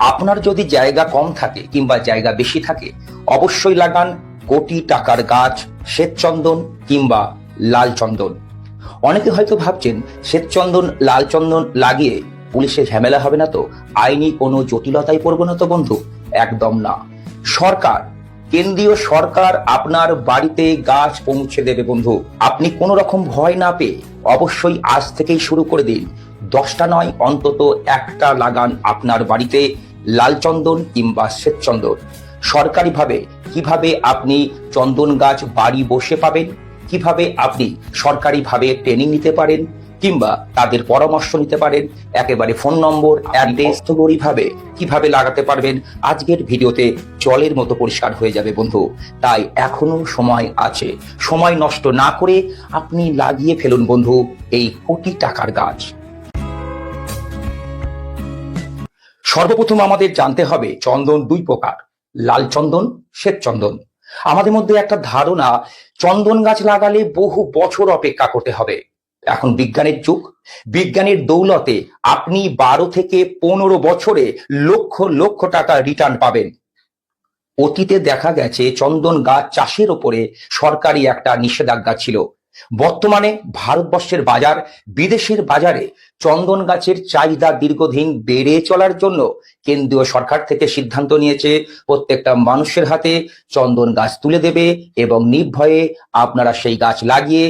আপনার যদি জায়গা কম থাকে কিংবা জায়গা বেশি থাকে, অবশ্যই লাগান কোটি টাকার গাছ শ্বেতচন্দন কিংবা লাল চন্দন। অনেকে হয়তো ভাবছেন শ্বেতচন্দন লাল চন্দন লাগিয়ে পুলিশে ঝামেলা হবে না তো, আইনি কোনো জটিলতায় পড়বো না তো বন্ধু? একদম না। সরকার, কেন্দ্রীয় সরকার আপনার বাড়িতে গাছ পৌঁছে দেবে বন্ধু। আপনি কোনো রকম ভয় না পেয়ে অবশ্যই আজ থেকেই শুরু করে দিন। 10টা নয়, অন্তত একটা লাগান আপনার বাড়িতে লাল চন্দন কিংবা শ্বেতচন্দন। সরকারিভাবে কিভাবে আপনি চন্দন গাছ বাড়ি বসে পাবেন, কিভাবে আপনি সরকারিভাবে ট্রেনিং নিতে পারেন কিংবা তাদের পরামর্শ নিতে পারেন, একেবারে ফোন নম্বর অ্যাড্রেস ভাবে কিভাবে লাগাতে পারবেন, আজকের ভিডিওতে জলের মতো পরিষ্কার হয়ে যাবে বন্ধু। তাই এখনো সময় আছে, সময় নষ্ট না করে আপনি লাগিয়ে ফেলুন বন্ধু এই কোটি টাকার গাছ। সর্বপ্রথম আমাদের জানতে হবে চন্দন দুই প্রকার, লাল চন্দন, শ্বেত চন্দন। আমাদের মধ্যে একটা ধারণা চন্দন গাছ লাগালে বহু বছর অপেক্ষা করতে হবে। এখন বিজ্ঞানের যুগ, বিজ্ঞানের দৌলতে আপনি 12 থেকে 15 বছরে লক্ষ লক্ষ টাকা রিটার্ন পাবেন। অতীতে দেখা গেছে চন্দন গাছ চাষের উপরে সরকারি একটা নিষেধাজ্ঞা ছিল। বর্তমানে ভারতবর্ষের বাজার, বিদেশের বাজারে চন্দন গাছের চাহিদা দীর্ঘদিন বেড়ে চলার জন্য কেন্দ্রীয় সরকার থেকে সিদ্ধান্ত নিয়েছে প্রত্যেকটা মানুষের হাতে চন্দন গাছ তুলে দেবে এবং নির্ভয়ে আপনারা সেই গাছ লাগিয়ে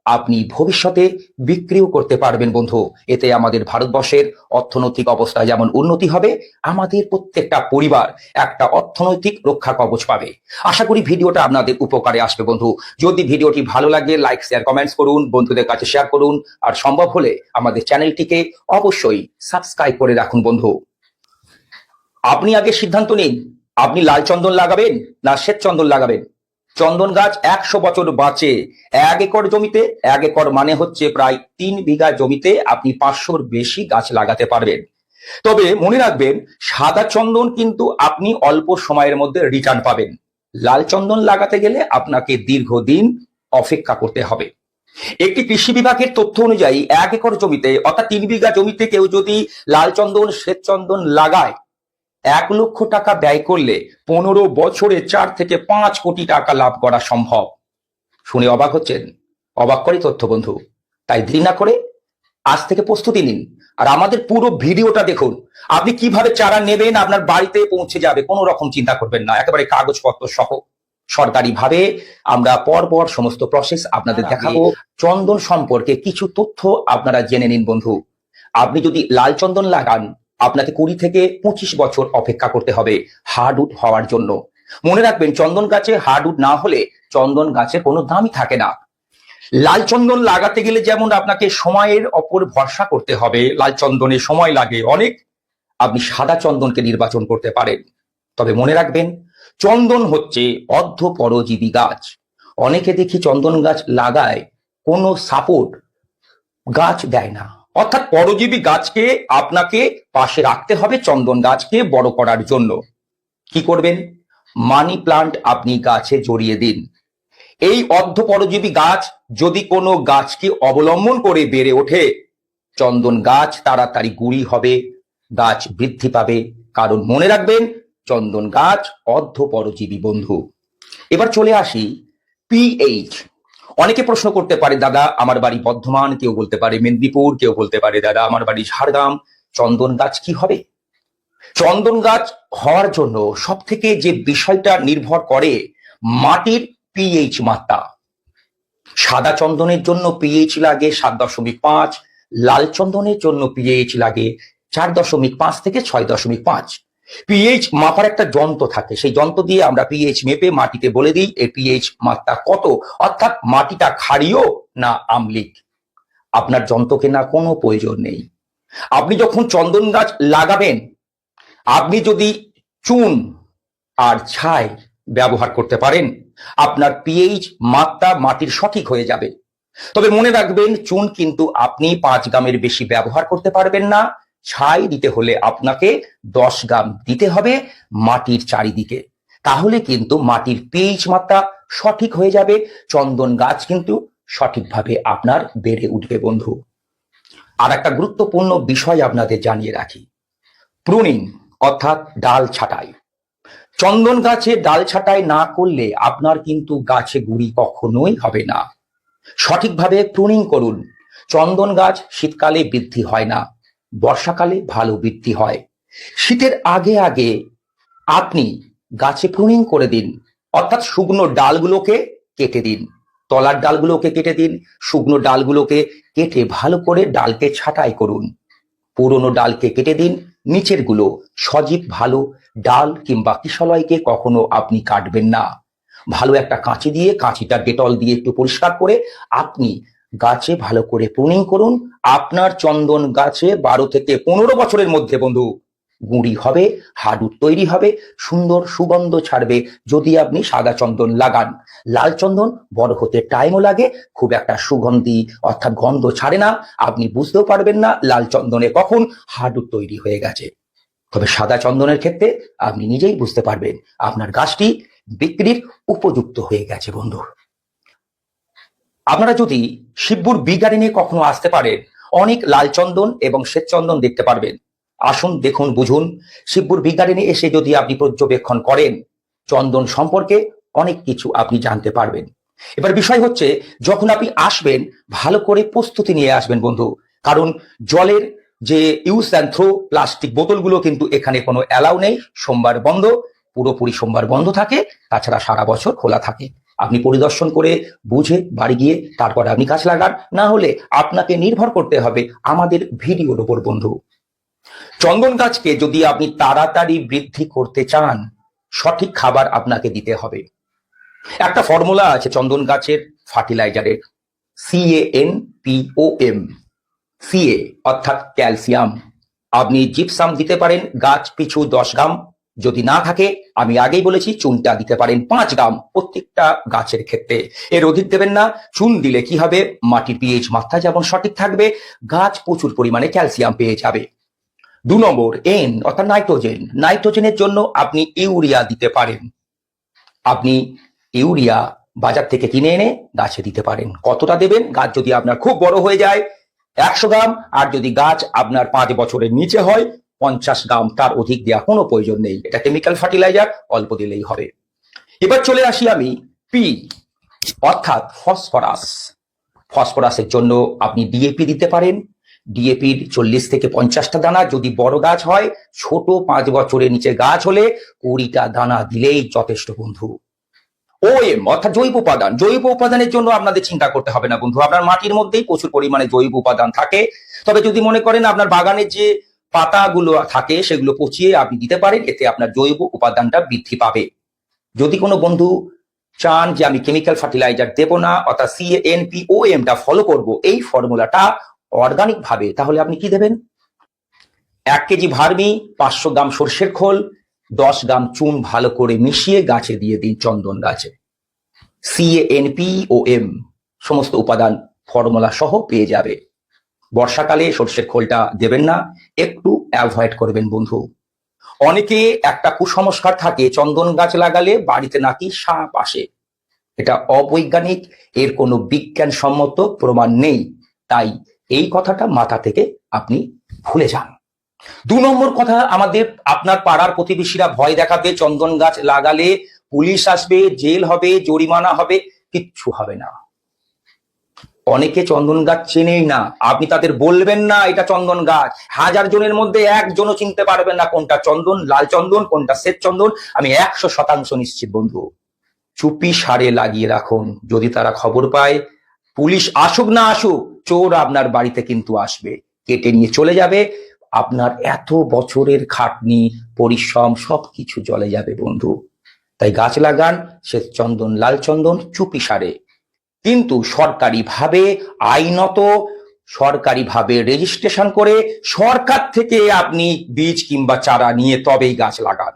আপনি ভবিষ্যতে বিক্রিও করতে পারবেন বন্ধু। এতে আমাদের ভারতবর্ষের অর্থনৈতিক অবস্থা যেমন উন্নতি হবে, আমাদের প্রত্যেকটা পরিবার একটা অর্থনৈতিক রক্ষা কবচ পাবে। আশা করি ভিডিওটা আপনাদের উপকারে আসবে বন্ধু। যদি ভিডিওটি ভালো লাগে লাইক শেয়ার কমেন্টস করুন, বন্ধুদের কাছে শেয়ার করুন, আর সম্ভব হলে আমাদের চ্যানেলটিকে অবশ্যই সাবস্ক্রাইব করে রাখুন বন্ধু। আপনি আগে সিদ্ধান্ত নিন, আপনি লাল চন্দন লাগাবেন না শ্বেত চন্দন লাগাবেন। চন্দন গাছ 100 বছর বাঁচে। 1 একর জমিতে, 1 একর মানে হচ্ছে প্রায় 3 বিঘা জমিতে আপনি 500-র বেশি গাছ লাগাতে পারবেন। তবে মনে রাখবেন, সাদা চন্দন কিন্তু আপনি অল্প সময়ের মধ্যে রিটার্ন পাবেন। লাল চন্দন লাগাতে গেলে আপনাকে দীর্ঘদিন অপেক্ষা করতে হবে। একটি কৃষি বিভাগের তথ্য অনুযায়ী 1 একর জমিতে অর্থাৎ 3 বিঘা জমিতে কেউ যদি লাল চন্দন শ্বেত চন্দন লাগায়, 1 লক্ষ টাকা ব্যয় করলে 15 বছরে 4 থেকে 5 কোটি টাকা লাভ করা সম্ভব। শুনে অবাক হচ্ছেন? অবাক করে তথ্য বন্ধু। তাই দেরি না করে আজ থেকে প্রস্তুতি নিন আর আমাদের পুরো ভিডিওটা দেখুন। আপনি কিভাবে চারা নেবেন, আপনার বাড়িতে পৌঁছে যাবে, কোনো রকম চিন্তা করবেন না, একেবারে কাগজপত্র সহ সরকারিভাবে আমরা পরপর সমস্ত প্রসেস আপনাদের দেখাবো। চন্দন সম্পর্কে কিছু তথ্য আপনারা জেনে নিন বন্ধু। আপনি যদি লাল চন্দন লাগান, আপনাকে 20 থেকে 25 বছর অপেক্ষা করতে হবে হার্ডউড হওয়ার জন্য। মনে রাখবেন, চন্দন গাছে হার্ডউড না হলে চন্দন গাছের কোনো দামই থাকে না। লাল চন্দন লাগাতে গেলে যেমন আপনাকে সময়ের ওপর ভরসা করতে হবে, লাল চন্দনে সময় লাগে অনেক, আপনি সাদা চন্দনকে নির্বাচন করতে পারেন। তবে মনে রাখবেন, চন্দন হচ্ছে অর্ধপরজীবী গাছ। অনেকে দেখি চন্দন গাছ লাগায়, কোনো সাপোর্ট গাছ দেয় না। অর্থাৎ পরজীবী গাছকে আপনাকে পাশে রাখতে হবে চন্দন গাছকে বড় করার জন্য। কি করবেন? মানি প্লান্ট আপনি গাছে জড়িয়ে দিন। এই অর্ধপরজীবী গাছ যদি কোনো গাছকে অবলম্বন করে বেড়ে ওঠে, চন্দন গাছ তাড়াতাড়ি গুঁড়ি হবে, গাছ বৃদ্ধি পাবে। কারণ মনে রাখবেন, চন্দন গাছ অর্ধপরজীবী বন্ধু। এবার চলে আসি পিএইচ। অনেকে প্রশ্ন করতে পারে, দাদা আমার বাড়ি বর্ধমান, কেউ বলতে পারে মেদিনীপুর, কেউ বলতে পারে দাদা আমার বাড়ি ঝাড়গ্রাম, চন্দন গাছ কি হবে? চন্দন গাছ হওয়ার জন্য সব থেকে যে বিষয়টা নির্ভর করে, মাটির পিএইচ মাত্রা। সাদা চন্দনের জন্য পিএইচ লাগে 7.5, লাল চন্দনের জন্য পিএইচ লাগে 4.5 থেকে 6.5। পিএইচ মাপার একটা যন্ত্র থাকে, সেই যন্ত্র দিয়ে আমরা পিএইচ মেপে মাটিতে বলে দিই এই পিএইচ মাত্রা কত, অর্থাৎ মাটিটা ক্ষারীয় না আম্লিক। আপনার যন্ত্র কেনার কোনো প্রয়োজন নেই। আপনি যখন চন্দন গাছ লাগাবেন, আপনি যদি চুন আর ছাই ব্যবহার করতে পারেন, আপনার পিএইচ মাত্রা মাটির সঠিক হয়ে যাবে। তবে মনে রাখবেন, চুন কিন্তু আপনি 5 গ্রামের বেশি ব্যবহার করতে পারবেন না। ছাই দিতে হলে আপনাকে 10 গ্রাম দিতে হবে মাটির চারিদিকে। তাহলে কিন্তু মাটির পিএইচ মাত্রা সঠিক হয়ে যাবে, চন্দন গাছ কিন্তু সঠিকভাবে আপনার বেড়ে উঠবে বন্ধু। আর একটা গুরুত্বপূর্ণ বিষয় আপনাদের জানিয়ে রাখি, প্রুনিং অর্থাৎ ডাল ছাঁটাই। চন্দন গাছে ডাল ছাঁটাই না করলে আপনার কিন্তু গাছে গুঁড়ি কখনোই হবে না। সঠিকভাবে প্রুনিং করুন। চন্দন গাছ শীতকালে বৃদ্ধি হয় না, বর্ষাকালে ভালো বৃদ্ধি হয়। শীতের আগে আগে আপনি গাছে প্রুনিং করে দিন, অর্থাৎ শুকনো ডালগুলোকে কেটে দিন, তলার ডালগুলোকে কেটে দিন, শুকনো ডালগুলোকে কেটে ভালো করে ডালকে ছাঁটাই করুন। পুরনো ডালকে কেটে দিন, নিচের গুলো সজীব ভালো ডাল কিংবা কিশলয়কে কখনো আপনি কাটবেন না। ভালো একটা কাঁচি দিয়ে, কাঁচিটা ডেটল দিয়ে একটু পরিষ্কার করে আপনি গাছে ভালো করে প্রুনিং করুন। আপনার চন্দন গাছে 12 থেকে 15 বছরের মধ্যে বন্ধু গুঁড়ি হবে, হাডুর তৈরি হবে, সুন্দর সুগন্ধ ছাড়বে। যদি আপনি সাদা চন্দন লাগান, লাল চন্দন বড় হতে টাইমও লাগে, খুব একটা সুগন্ধি অর্থাৎ গন্ধ ছাড়ে না, আপনি বুঝতেও পারবেন না লাল চন্দনে কখন হাডুর তৈরি হয়ে গেছে। তবে সাদা চন্দনের ক্ষেত্রে আপনি নিজেই বুঝতে পারবেন আপনার গাছটি বিক্রির উপযুক্ত হয়ে গেছে বন্ধু। আপনারা যদি শিবপুর বি গার্ডেনে কখনো আসতে পারেন, অনেক লাল চন্দন এবং শ্বেত চন্দন দেখতে পারবেন। আসুন, দেখুন, বুঝুন। শিবপুর বি গার্ডেনে এসে যদি আপনি পর্যবেক্ষণ করেন, চন্দন সম্পর্কে অনেক কিছু আপনি জানতে পারবেন। এবার বিষয় হচ্ছে, যখন আপনি আসবেন ভালো করে প্রস্তুতি নিয়ে আসবেন বন্ধু, কারণ জলের যে ইউজ অ্যান্ড থ্রো প্লাস্টিক বোতলগুলো কিন্তু এখানে কোনো অ্যালাউ নেই। সোমবার বন্ধ, পুরোপুরি সোমবার বন্ধ থাকে, তাছাড়া সারা বছর খোলা থাকে। আপনি পরিদর্শন করে বুঝে বাড়ি গিয়ে তারপর আপনি গাছ লাগান, না হলে আপনাকে নির্ভর করতে হবে আমাদের ভিডিওর উপর বন্ধু। চন্দন গাছকে যদি আপনি তাড়াতাড়ি বৃদ্ধি করতে চান, সঠিক খাবার আপনাকে দিতে হবে। একটা ফর্মুলা আছে চন্দন গাছের ফার্টিলাইজারের, CANPOM। CA অর্থাৎ ক্যালসিয়াম। আপনি জিপসাম দিতে পারেন গাছ পিছু 10 গ্রাম, যদি না থাকে আমি আগেই বলেছি চুনটা দিতে পারেন 5 গ্রাম প্রত্যেকটা গাছের ক্ষেত্রে। এর অধিক দেবেন না। চুন দিলে কি হবে, মাটির পিএইচ মাত্রা যেমন সঠিক থাকবে, গাছ প্রচুর পরিমাণে ক্যালসিয়াম পেয়ে যাবে। 2 নম্বর N অর্থাৎ নাইট্রোজেন। নাইট্রোজেনের জন্য আপনি ইউরিয়া দিতে পারেন। আপনি ইউরিয়া বাজার থেকে কিনে এনে গাছে দিতে পারেন। কতটা দেবেন, গাছ যদি আপনার খুব বড় হয়ে যায় 100 গ্রাম, আর যদি গাছ আপনার 5 বছরের নিচে হয় 50 গ্রাম, তার অধিক দেওয়ার কোনো প্রয়োজন নেই। এটা কেমিক্যাল ফার্টিলাইজার, অল্প দিলেই হবে। এবার চলে আসি আমি পি অর্থাৎ ফসফরাস। ফসফরাসের জন্য আপনি ডিএপি দিতে পারেন। ডিএপির 40 থেকে 50টা দানা যদি বড় গাছ হয়, ছোট 5 বছরের নিচে গাছ হলে 20টা দানা দিলেই যথেষ্ট বন্ধু। OM অর্থাৎ জৈব উপাদান। জৈব উপাদানের জন্য আপনাদের চিন্তা করতে হবে না বন্ধু, আপনার মাটির মধ্যেই প্রচুর পরিমাণে জৈব উপাদান থাকে। তবে যদি মনে করেন আপনার বাগানের যে পাতাগুলো থাকে সেগুলো পচিয়ে আপনি দিতে পারেন, এতে আপনার জৈব উপাদানটা বৃদ্ধি পাবে। যদি কোনো বন্ধু চান যে আমি কেমিক্যাল ফার্টিলাইজার দেব না, অর্থাৎ CANPOM ফলো করব, এই ফর্মুলাটা অর্গানিক ভাবে, তাহলে আপনি কি দেবেন? 1 কেজি ভার্মি, 500 গ্রাম সর্ষের খোল, 10 গ্রাম চুন ভালো করে মিশিয়ে গাছে দিয়ে দিন। চন্দন গাছে CANPOM সমস্ত উপাদান ফর্মুলা সহ পেয়ে যাবে। বর্ষাকালে সর্ষের খোলটা দেবেন না, একটু অ্যাভয়েড করবেন বন্ধু। অনেকে একটা কুসংস্কার থাকে চন্দন গাছ লাগালে বাড়িতে নাকি সাপ আসে। এটা অবৈজ্ঞানিক, এর কোনো বিজ্ঞানসম্মত প্রমাণ নেই। তাই এই কথাটা মাথা থেকে আপনি ভুলে যান। 2 নম্বর কথা, আপনার পাড়ার প্রতিবেশীরা ভয় দেখাবে চন্দন গাছ লাগালে পুলিশ আসবে, জেল হবে, জরিমানা হবে। কিচ্ছু হবে না। অনেকে চন্দন গাছ চেনেই না, আপনি তাদের বলবেন না এটা চন্দন গাছ, 1000 জনের মধ্যে 1 জনও চিনতে পারবেন না কোনটা চন্দন, লাল চন্দন, কোনটা শ্বেত চন্দন। আমি 100% নিশ্চিত বন্ধু। চুপি সারে লাগিয়ে রাখুন। যদি তারা খবর পায়, পুলিশ আসুক না আসুক, চোর আপনার বাড়িতে কিন্তু আসবে, কেটে নিয়ে চলে যাবে। আপনার এত বছরের খাটনি, পরিশ্রম সবকিছু জলে যাবে বন্ধু। তাই গাছ লাগান শ্বেত চন্দন, লাল চন্দন চুপি সারে, কিন্তু সরকারিভাবে, আইনত সরকারিভাবে রেজিস্ট্রেশন করে সরকার থেকে আপনি বীজ কিংবা চারা নিয়ে তবেই গাছ লাগান।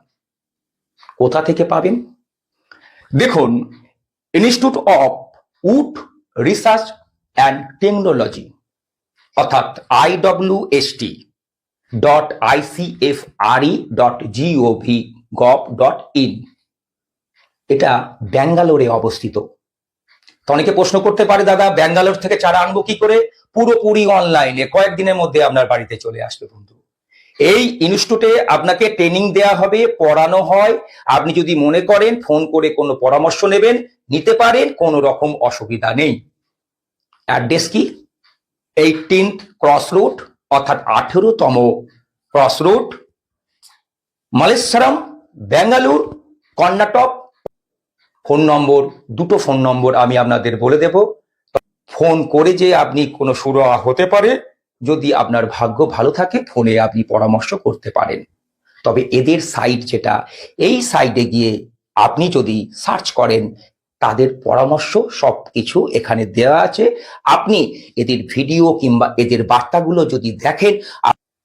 কোথা থেকে পাবেন? দেখুন, institute of wood research and technology অর্থাৎ iwst.icfre.gov.in, এটা ব্যাঙ্গালোরে অবস্থিত। তো অনেকে প্রশ্ন করতে পারে, দাদা ব্যাঙ্গালোর থেকে চারা আনবো কি করে? পুরোপুরি অনলাইনে, কয়েকদিনের মধ্যে আপনার বাড়িতে চলে আসবে বন্ধু। এই ইনস্টিটিউটে আপনাকে ট্রেনিং দেওয়া হবে, পড়ানো হয়। আপনি যদি মনে করেন ফোন করে কোনো পরামর্শ নেবেন, নিতে পারেন, কোনো রকম অসুবিধা নেই। অ্যাড্রেস কি? 18th ক্রস রোড, অর্থাৎ 18তম cross road, Malleshwaram, Bengaluru, Karnataka. Phone number, দুটো ফোন নম্বর আমি আপনাদের বলে দেব। ফোন করে যে আপনি কোনো শুরু হতে পারে, যদি আপনার ভাগ্য ভালো থাকে ফোনে আপনি পরামর্শ করতে পারেন। তবে এদের সাইট যেটা, এই সাইটে গিয়ে আপনি যদি সার্চ করেন, তাদের পরামর্শ সবকিছু এখানে দেওয়া আছে। আপনি এদের ভিডিও কিংবা এদের বার্তাগুলো যদি দেখেন,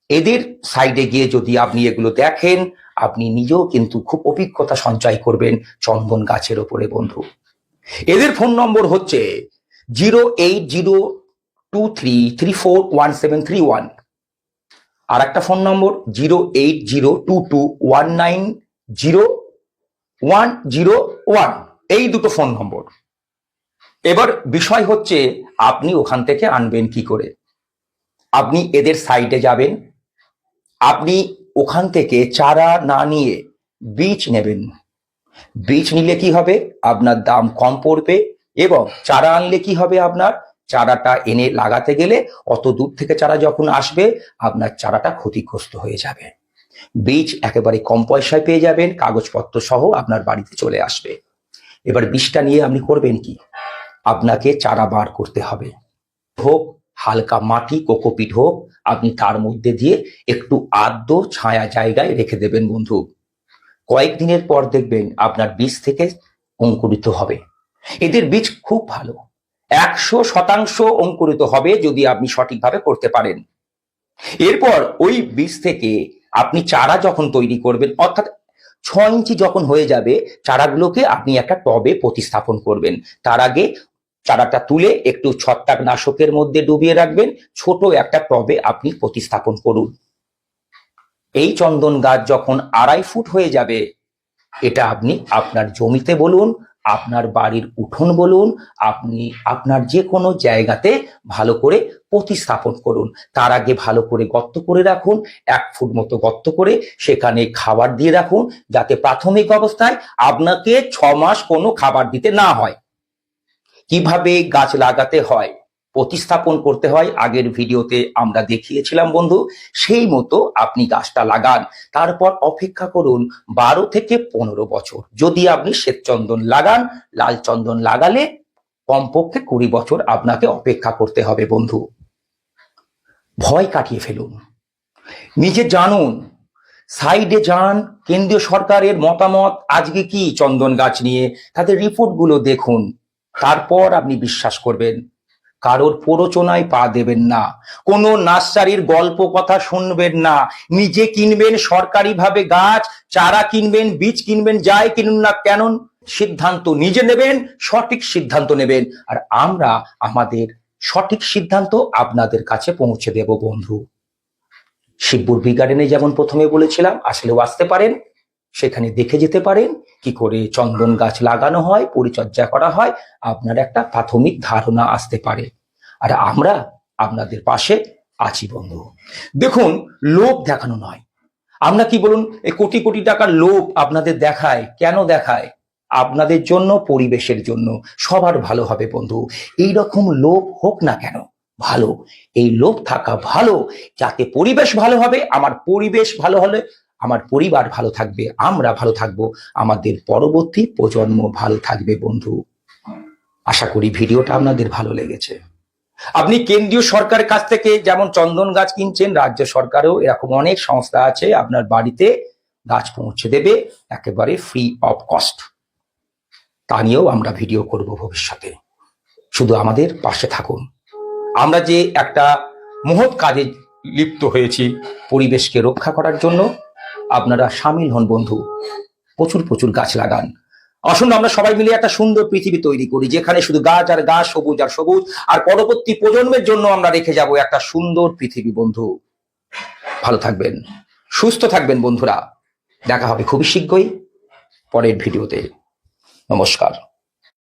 এদের সাইডে গিয়ে যদি আপনি এগুলো দেখেন, আপনি নিজেও কিন্তু খুব অভিজ্ঞতা সঞ্চয় করবেন চন্দন গাছের ওপরে বন্ধু। এদের ফোন নম্বর হচ্ছে 08023341731, আর একটা ফোন নম্বর 08022190101। এই দুটো ফোন নম্বর। এবার বিষয় হচ্ছে আপনি ওখান থেকে আনবেন কি করে। আপনি এদের সাইটে যাবেন, আপনি ওখান থেকে চারা না নিয়ে বীজ নেবেন। বীজ নিলে কি হবে, আপনার দাম কম পড়বে, এবং চারা আনলে কি হবে, আপনার চারাটা এনে লাগাতে গেলে অত দূর থেকে চারা যখন আসবে আপনার চারাটা ক্ষতিগ্রস্ত হয়ে যাবে। বীজ একেবারে কম পয়সায় পেয়ে যাবেন, কাগজপত্র সহ আপনার বাড়িতে চলে আসবে। এবার বীজটা নিয়ে আপনি করবেন কি, আপনাকে চারা বার করতে হবে। হোক হালকা মাটি, কোকোপিট হোক, আপনি তার মধ্যে দিয়ে একটু আর্দ্র ছায়া জায়গায় রেখে দেবেন বন্ধু। কয়েকদিনের পর দেখবেন আপনার বীজ থেকে অঙ্কুরিত হবে। এদের বীজ খুব ভালো, 100% অঙ্কুরিত হবে যদি আপনি সঠিকভাবে করতে পারেন। এরপর ওই বীজ থেকে আপনি চারা যখন তৈরি করবেন, অর্থাৎ 6 ইঞ্চি যখন হয়ে যাবে, চারাগুলোকে আপনি একটা টবে প্রতিস্থাপন করবেন। তার আগে চারাটা তুলে একটু ছত্রাকনাশকের মধ্যে ডুবিয়ে রাখবেন, ছোট একটা টবে আপনি প্রতিস্থাপন করুন। এই চন্দন গাছ যখন 2.5 ফুট হয়ে যাবে, এটা আপনি আপনার জমিতে বলুন, আপনার বাড়ির উঠোন বলুন, আপনি আপনার যে কোনো জায়গাতে ভালো করে প্রতিস্থাপন করুন। তার আগে ভালো করে গর্ত করে রাখুন, 1 ফুট মতো গর্ত করে সেখানে খাবার দিয়ে রাখুন, যাতে প্রাথমিক অবস্থায় আপনাকে 6 মাস কোনো খাবার দিতে না হয়। কিভাবে গাছ লাগাতে হয়, প্রতিস্থাপন করতে হয়, আগের ভিডিওতে আমরা দেখিয়েছিলাম বন্ধু। সেই মতো আপনি গাছটা লাগান, তারপর অপেক্ষা করুন 12 থেকে 15 বছর। যদি আপনি শ্বেতচন্দন লাগান, লাল চন্দন লাগালে কমপক্ষে 20 বছর আপনাকে অপেক্ষা করতে হবে বন্ধু। ভয় কাটিয়ে ফেলুন, নিজে জানুন, সাইডে যান, কেন্দ্রীয় সরকারের মতামত আজকে কি চন্দন গাছ নিয়ে, তাদের রিপোর্টগুলো দেখুন, তারপর আপনি বিশ্বাস করবেন। কারোর প্ররোচনায় পা দেবেন না, কোনো নার্সারির গল্প কথা শুনবেন না। নিজে কিনবেন সরকারিভাবে গাছ, চারা কিনবেন, বীজ কিনবেন, যাই কিনুন না কেন, সিদ্ধান্ত নিজে নেবেন, সঠিক সিদ্ধান্ত নেবেন। আর আমরা আমাদের সঠিক সিদ্ধান্ত আপনাদের কাছে পৌঁছে দেব বন্ধু। শিবপুর বি গার্ডেনে যেমন প্রথমে বলেছিলাম, আসলেও আসতে পারেন, সেখানে দেখে যেতে পারেন কি করে চন্দন গাছ লাগানো হয়, পরিচর্যা করা হয়, আপনার একটা প্রাথমিক ধারণা আসতে পারে। আর আমরা আপনাদের পাশে আছি বন্ধু। দেখুন, লোভ দেখানো নয়। আমরা কি বলুন, এই কোটি কোটি টাকার লোভ আপনাদের দেখায়, কেন দেখায়? আপনাদের জন্য, পরিবেশের জন্য, সবার ভালো হবে বন্ধু। এই রকম লোভ হোক না কেন, ভালো, এই লোভ থাকা ভালো, যাতে পরিবেশ ভালো হবে। আমার পরিবেশ ভালো হলে আমার পরিবার ভালো থাকবে, আমরা ভালো থাকবো, আমাদের পরবর্তী প্রজন্ম ভালো থাকবে বন্ধু। আশা করি ভিডিওটা আপনাদের ভালো লেগেছে। আপনি কেন্দ্রীয় সরকারের কাছ থেকে যেমন চন্দন গাছ কিনছেন, রাজ্য সরকারেও এরকম অনেক সংস্থা আছে, আপনার বাড়িতে গাছ পৌঁছে দেবে একেবারে ফ্রি অফ কস্ট। তা নিয়েও আমরা ভিডিও করব ভবিষ্যতে। শুধু আমাদের পাশে থাকুন। আমরা যে একটা মহৎ কাজে লিপ্ত হয়েছি পরিবেশকে রক্ষা করার জন্য, আপনারা সামিল হন বন্ধু। প্রচুর প্রচুর গাছ লাগান। আসুন আমরা সবাই মিলে একটা সুন্দর পৃথিবী তৈরি করি, যেখানে শুধু গাছ আর গাছ, সবুজ আর সবুজ, আর পরবর্তী প্রজন্মের জন্য আমরা রেখে যাব একটা সুন্দর পৃথিবী বন্ধু। ভালো থাকবেন, সুস্থ থাকবেন বন্ধুরা। দেখা হবে খুবই শীঘ্রই পরের ভিডিওতে। নমস্কার।